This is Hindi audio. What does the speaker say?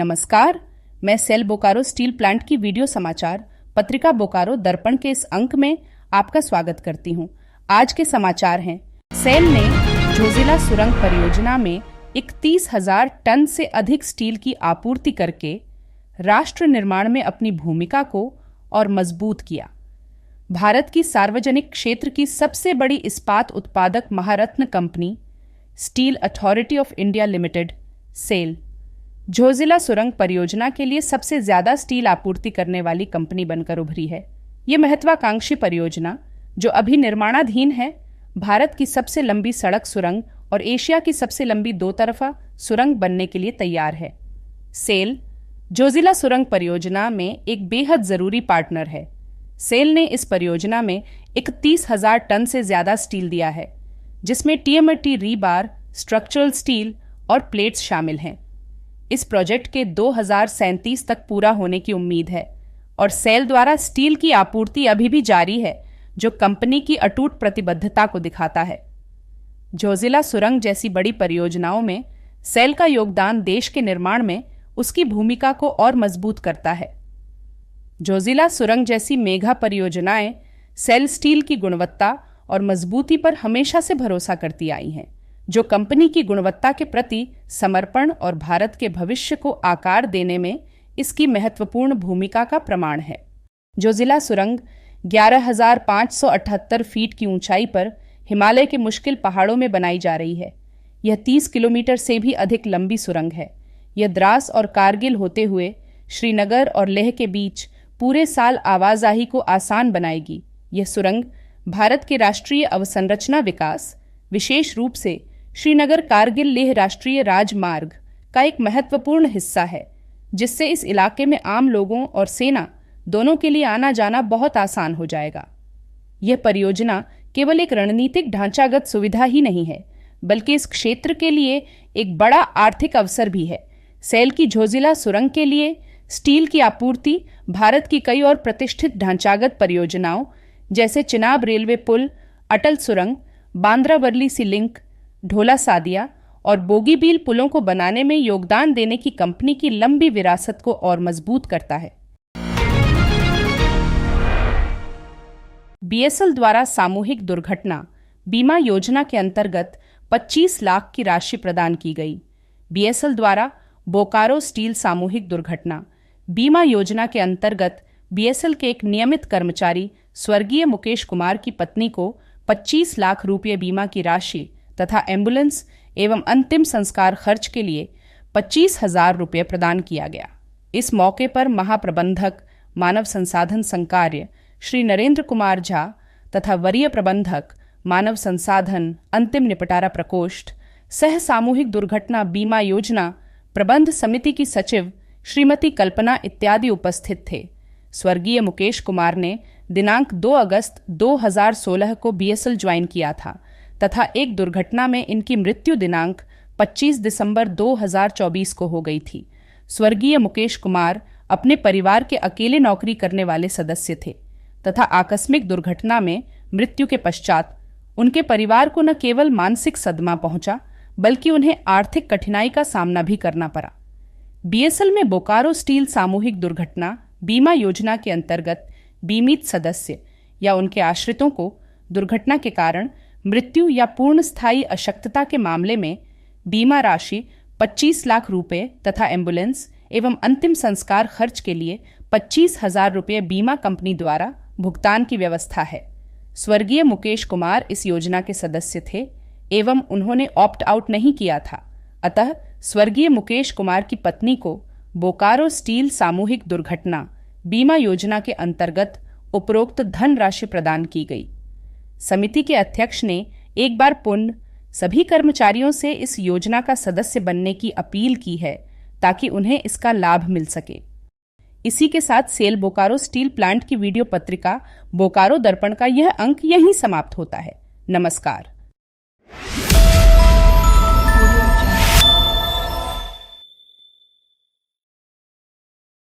नमस्कार, मैं सेल बोकारो स्टील प्लांट की वीडियो समाचार पत्रिका बोकारो दर्पण के इस अंक में आपका स्वागत करती हूं। आज के समाचार हैं, सेल ने झोजिला सुरंग परियोजना में 31,000 टन से अधिक स्टील की आपूर्ति करके राष्ट्र निर्माण में अपनी भूमिका को और मजबूत किया। भारत की सार्वजनिक क्षेत्र की सबसे बड़ी इस्पात उत्पादक Maharatna company steel authority of India limited SAIL Zojila सुरंग परियोजना के लिए सबसे ज्यादा स्टील आपूर्ति करने वाली कंपनी बनकर उभरी है। ये महत्वाकांक्षी परियोजना, जो अभी निर्माणाधीन है, भारत की सबसे लंबी सड़क सुरंग और एशिया की सबसे लंबी दो तरफा सुरंग बनने के लिए तैयार है। सेल झोजिला सुरंग परियोजना में एक बेहद जरूरी पार्टनर है। सेल ने इस परियोजना में 31,000 टन से ज्यादा स्टील दिया है, जिसमें TMT रीबार, स्ट्रक्चरल स्टील और प्लेट्स शामिल हैं। इस प्रोजेक्ट के 2037 तक पूरा होने की उम्मीद है और सेल द्वारा स्टील की आपूर्ति अभी भी जारी है, जो कंपनी की अटूट प्रतिबद्धता को दिखाता है। झोजिला सुरंग जैसी बड़ी परियोजनाओं में सेल का योगदान देश के निर्माण में उसकी भूमिका को और मजबूत करता है। झोजिला सुरंग जैसी मेगा परियोजनाएं सेल स्टील की गुणवत्ता और मजबूती पर हमेशा से भरोसा करती आई हैं, जो कंपनी की गुणवत्ता के प्रति समर्पण और भारत के भविष्य को आकार देने में इसकी महत्वपूर्ण भूमिका का प्रमाण है। झोजिला सुरंग 11,578 फीट की ऊंचाई पर हिमालय के मुश्किल पहाड़ों में बनाई जा रही है। यह 30 किलोमीटर से भी अधिक लंबी सुरंग है। यह द्रास और कारगिल होते हुए श्रीनगर और लेह के बीच पूरे साल आवाजाही को आसान बनाएगी। यह सुरंग भारत के राष्ट्रीय अवसंरचना विकास, विशेष रूप से श्रीनगर कारगिल लेह राष्ट्रीय राजमार्ग का एक महत्वपूर्ण हिस्सा है, जिससे इस इलाके में आम लोगों और सेना दोनों के लिए आना जाना बहुत आसान हो जाएगा। यह परियोजना केवल एक रणनीतिक ढांचागत सुविधा ही नहीं है, बल्कि इस क्षेत्र के लिए एक बड़ा आर्थिक अवसर भी है। सेल की झोजिला सुरंग के लिए स्टील की आपूर्ति भारत की कई और प्रतिष्ठित ढांचागत परियोजनाओं जैसे चिनाब रेलवे पुल, अटल सुरंग, बांद्रा वर्ली सी लिंक, ढोला सादिया और बोगीबील पुलों को बनाने में योगदान देने की कंपनी की लंबी विरासत को और मजबूत करता है। BSL द्वारा सामूहिक दुर्घटना बीमा योजना के अंतर्गत 25 लाख की राशि प्रदान की गई। BSL द्वारा बोकारो स्टील सामूहिक दुर्घटना बीमा योजना के अंतर्गत BSL के एक नियमित कर्मचारी स्वर्गीय मुकेश कुमार की पत्नी को 25 लाख रुपये बीमा की राशि तथा एम्बुलेंस एवं अंतिम संस्कार खर्च के लिए 25,000 रुपये प्रदान किया गया। इस मौके पर महाप्रबंधक मानव संसाधन संकार्य श्री नरेंद्र कुमार झा तथा वरीय प्रबंधक मानव संसाधन अंतिम निपटारा प्रकोष्ठ सह सामूहिक दुर्घटना बीमा योजना प्रबंध समिति की सचिव श्रीमती कल्पना इत्यादि उपस्थित थे। स्वर्गीय मुकेश कुमार ने दिनांक 2 अगस्त 2016 को BSL ज्वाइन किया था तथा एक दुर्घटना में इनकी मृत्यु दिनांक 25 दिसंबर 2024 को हो गई थी। स्वर्गीय मुकेश कुमार अपने परिवार के अकेले नौकरी करने वाले सदस्य थे तथा आकस्मिक दुर्घटना में मृत्यु के पश्चात उनके परिवार को न केवल मानसिक सदमा पहुंचा, बल्कि उन्हें आर्थिक कठिनाई का सामना भी करना पड़ा। BSL में बोकारो स्टील सामूहिक दुर्घटना बीमा योजना के अंतर्गत बीमित सदस्य या उनके आश्रितों को दुर्घटना के कारण मृत्यु या पूर्ण स्थायी अशक्तता के मामले में बीमा राशि 25 लाख रुपये तथा एम्बुलेंस एवं अंतिम संस्कार खर्च के लिए 25,000 रुपये बीमा कंपनी द्वारा भुगतान की व्यवस्था है। स्वर्गीय मुकेश कुमार इस योजना के सदस्य थे एवं उन्होंने ऑप्ट आउट नहीं किया था। अतः स्वर्गीय मुकेश कुमार की पत्नी को बोकारो स्टील सामूहिक दुर्घटना बीमा योजना के अंतर्गत उपरोक्त धनराशि प्रदान की गई। समिति के अध्यक्ष ने एक बार पुनः सभी कर्मचारियों से इस योजना का सदस्य बनने की अपील की है, ताकि उन्हें इसका लाभ मिल सके। इसी के साथ सेल बोकारो स्टील प्लांट की वीडियो पत्रिका बोकारो दर्पण का यह अंक यहीं समाप्त होता है। नमस्कार।